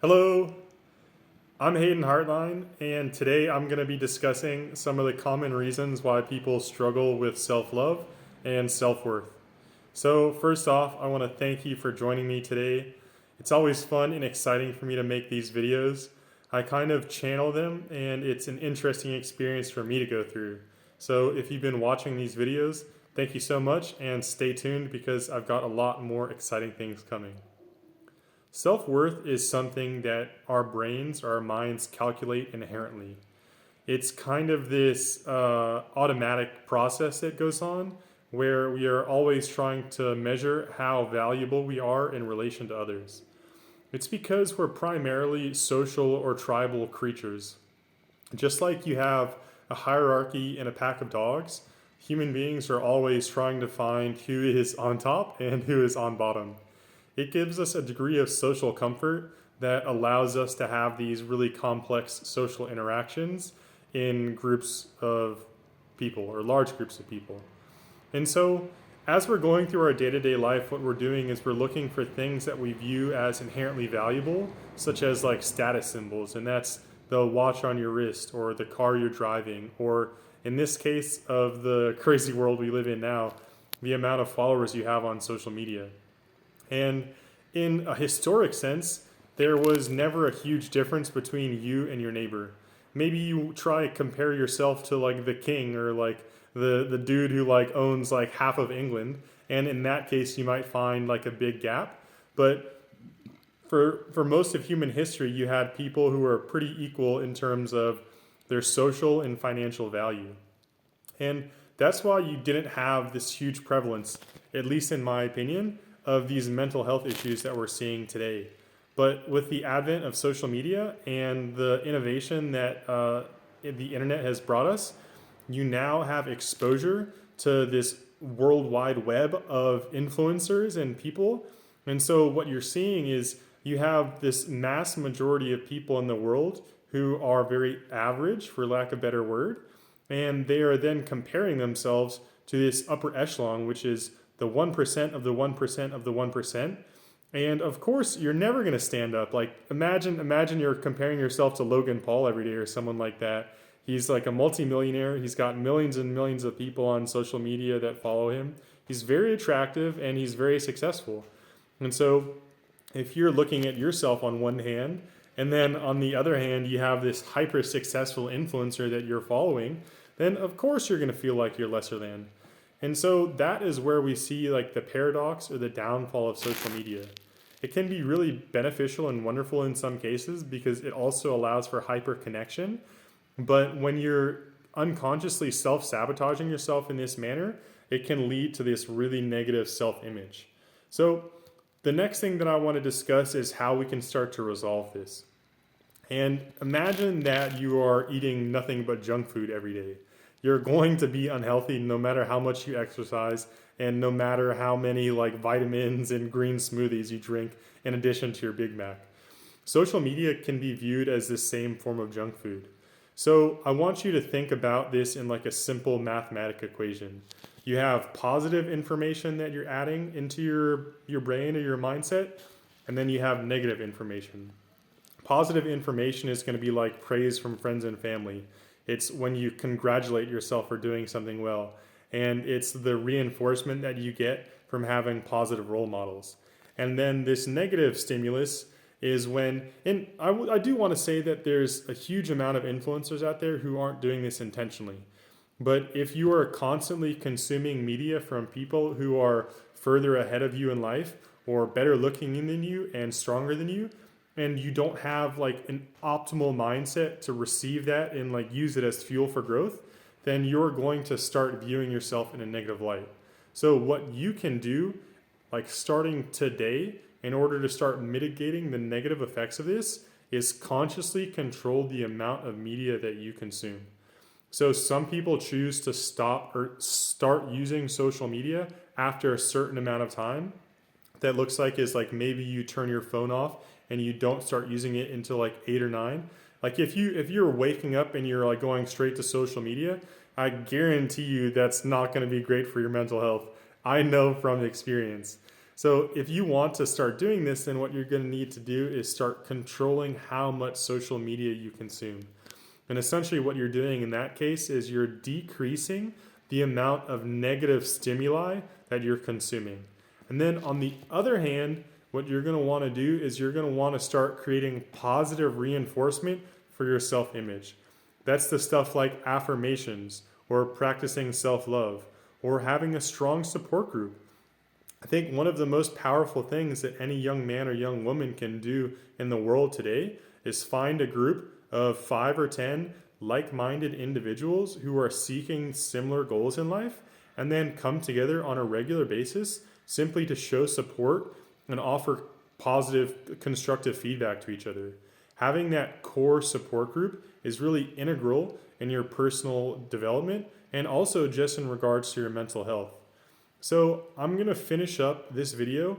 Hello, I'm Hayden Hartline, and today I'm going to be discussing some of the common reasons why people struggle with self love and self worth. So, first off, I want to thank you for joining me today. It's always fun and exciting for me to make these videos. I kind of channel them, and it's an interesting experience for me to go through. So, if you've been watching these videos, thank you so much, and stay tuned because I've got a lot more exciting things coming. Self worth is something that our brains, our minds calculate inherently. It's kind of this automatic process that goes on where we are always trying to measure how valuable we are in relation to others. It's because we're primarily social or tribal creatures. Just like you have a hierarchy in a pack of dogs, human beings are always trying to find who is on top and who is on bottom. It gives us a degree of social comfort that allows us to have these really complex social interactions in groups of people or large groups of people. And so, as we're going through our day to day life, what we're doing is we're looking for things that we view as inherently valuable, such as like status symbols, and that's the watch on your wrist or the car you're driving, or in this case of the crazy world we live in now, the amount of followers you have on social media. And in a historic sense, there was never a huge difference between you and your neighbor. Maybe you try compare yourself to like the king or like the dude who like owns like half of England, and in that case you might find like a big gap. But for most of human history, you had people who were pretty equal in terms of their social and financial value. And that's why you didn't have this huge prevalence, at least in my opinion, of these mental health issues that we're seeing today. But with the advent of social media and the innovation that the internet has brought us, you now have exposure to this worldwide web of influencers and people. And so what you're seeing is you have this mass majority of people in the world who are very average, for lack of a better word, and they are then comparing themselves to this upper echelon, which is the 1% of the 1% of the 1%. And of course, you're never going to stand up. Like imagine you're comparing yourself to Logan Paul every day or someone like that. He's like a multimillionaire. He's got millions and millions of people on social media that follow him. He's very attractive and he's very successful. And so if you're looking at yourself on one hand, and then on the other hand, you have this hyper successful influencer that you're following, then of course you're going to feel like you're lesser than. And so that is where we see like the paradox or the downfall of social media. It can be really beneficial and wonderful in some cases because it also allows for hyper connection. But when you're unconsciously self sabotaging yourself in this manner, it can lead to this really negative self image. So the next thing that I want to discuss is how we can start to resolve this. And imagine that you are eating nothing but junk food every day. You're going to be unhealthy no matter how much you exercise and no matter how many like vitamins and green smoothies you drink in addition to your Big Mac. Social media can be viewed as the same form of junk food. So I want you to think about this in like a simple mathematic equation. You have positive information that you're adding into your brain or your mindset, and then you have negative information. Positive information is going to be like praise from friends and family. It's when you congratulate yourself for doing something well. And it's the reinforcement that you get from having positive role models. And then this negative stimulus is when, and I do want to say that there's a huge amount of influencers out there who aren't doing this intentionally. But if you are constantly consuming media from people who are further ahead of you in life or better looking than you and stronger than you, and you don't have like an optimal mindset to receive that and like use it as fuel for growth, then you're going to start viewing yourself in a negative light. So what you can do, like starting today, in order to start mitigating the negative effects of this, is consciously control the amount of media that you consume. So some people choose to stop or start using social media after a certain amount of time. That looks like is like maybe you turn your phone off and you don't start using it until like 8 or 9. Like if you're waking up and you're like going straight to social media, I guarantee you that's not going to be great for your mental health. I know from experience. So if you want to start doing this, then what you're going to need to do is start controlling how much social media you consume. And essentially what you're doing in that case is you're decreasing the amount of negative stimuli that you're consuming. And then on the other hand, what you're going to want to do is you're going to want to start creating positive reinforcement for your self-image. That's the stuff like affirmations or practicing self-love or having a strong support group. I think one of the most powerful things that any young man or young woman can do in the world today is find a group of 5 or 10 like-minded individuals who are seeking similar goals in life and then come together on a regular basis simply to show support and offer positive, constructive feedback to each other. Having that core support group is really integral in your personal development and also just in regards to your mental health. So I'm going to finish up this video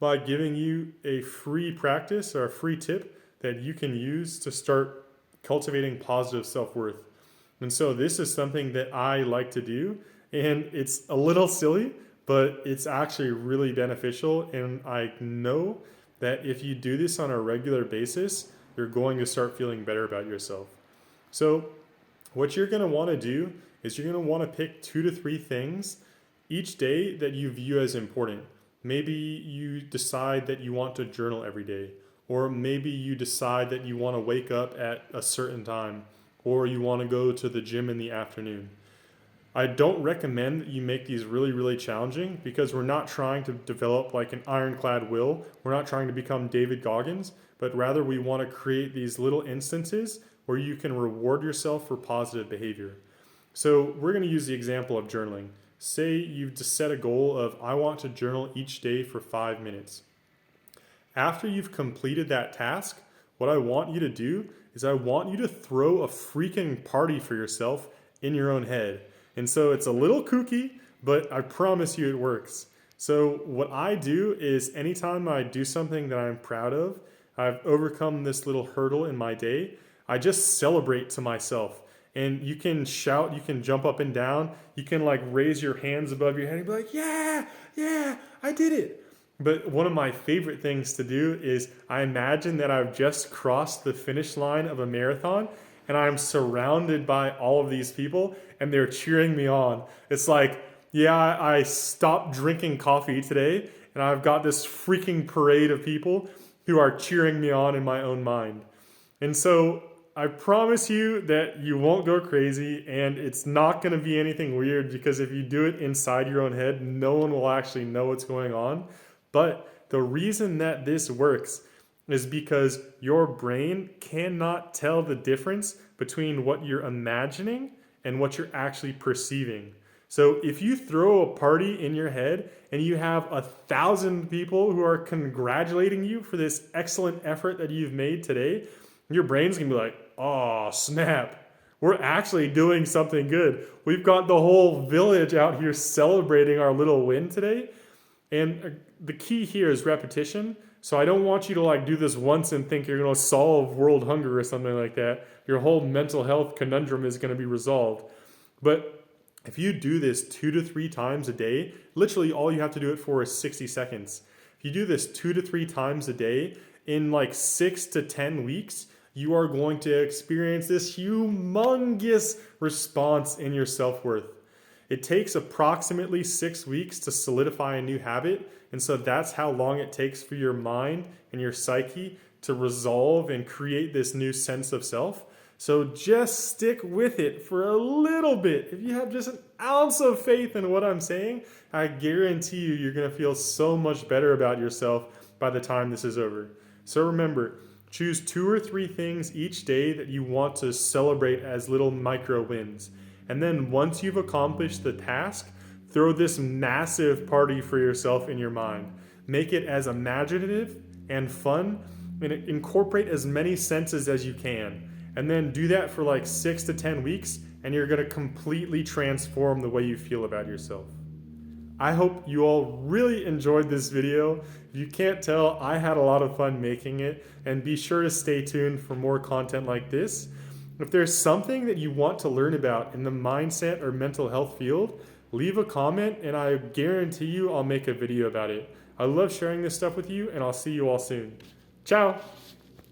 by giving you a free practice or a free tip that you can use to start cultivating positive self-worth. And so this is something that I like to do, and it's a little silly, but it's actually really beneficial. And I know that if you do this on a regular basis, you're going to start feeling better about yourself. So what you're going to want to do is you're going to want to pick 2 to 3 things each day that you view as important. Maybe you decide that you want to journal every day, or maybe you decide that you want to wake up at a certain time, or you want to go to the gym in the afternoon. I don't recommend that you make these really, really challenging because we're not trying to develop like an ironclad will. We're not trying to become David Goggins, but rather we want to create these little instances where you can reward yourself for positive behavior. So we're going to use the example of journaling. Say you've just set a goal of, I want to journal each day for 5 minutes. After you've completed that task, what I want you to do is I want you to throw a freaking party for yourself in your own head. And so it's a little kooky, but I promise you it works. So what I do is anytime I do something that I'm proud of, I've overcome this little hurdle in my day, I just celebrate to myself. And you can shout, you can jump up and down, you can like raise your hands above your head and be like, yeah, I did it. But one of my favorite things to do is I imagine that I've just crossed the finish line of a marathon and I'm surrounded by all of these people and they're cheering me on. It's like, yeah, I stopped drinking coffee today and I've got this freaking parade of people who are cheering me on in my own mind. And so I promise you that you won't go crazy and it's not going to be anything weird because if you do it inside your own head, no one will actually know what's going on. But the reason that this works is because your brain cannot tell the difference between what you're imagining and what you're actually perceiving. So if you throw a party in your head and you have 1,000 people who are congratulating you for this excellent effort that you've made today, your brain's gonna be like, oh, snap. We're actually doing something good. We've got the whole village out here celebrating our little win today. And the key here is repetition. So I don't want you to like do this once and think you're going to solve world hunger or something like that. Your whole mental health conundrum is going to be resolved. But if you do this 2 to 3 times a day, literally all you have to do it for is 60 seconds. If you do this 2 to 3 times a day in like 6 to 10 weeks, you are going to experience this humongous response in your self-worth. It takes approximately 6 weeks to solidify a new habit. And so that's how long it takes for your mind and your psyche to resolve and create this new sense of self. So just stick with it for a little bit. If you have just an ounce of faith in what I'm saying, I guarantee you, you're going to feel so much better about yourself by the time this is over. So remember, choose 2 or 3 things each day that you want to celebrate as little micro wins. And then once you've accomplished the task, throw this massive party for yourself in your mind. Make it as imaginative and fun, and incorporate as many senses as you can. And then do that for like 6 to 10 weeks, and you're going to completely transform the way you feel about yourself. I hope you all really enjoyed this video. If you can't tell, I had a lot of fun making it, and be sure to stay tuned for more content like this. If there's something that you want to learn about in the mindset or mental health field, leave a comment and I guarantee you I'll make a video about it. I love sharing this stuff with you, and I'll see you all soon. Ciao!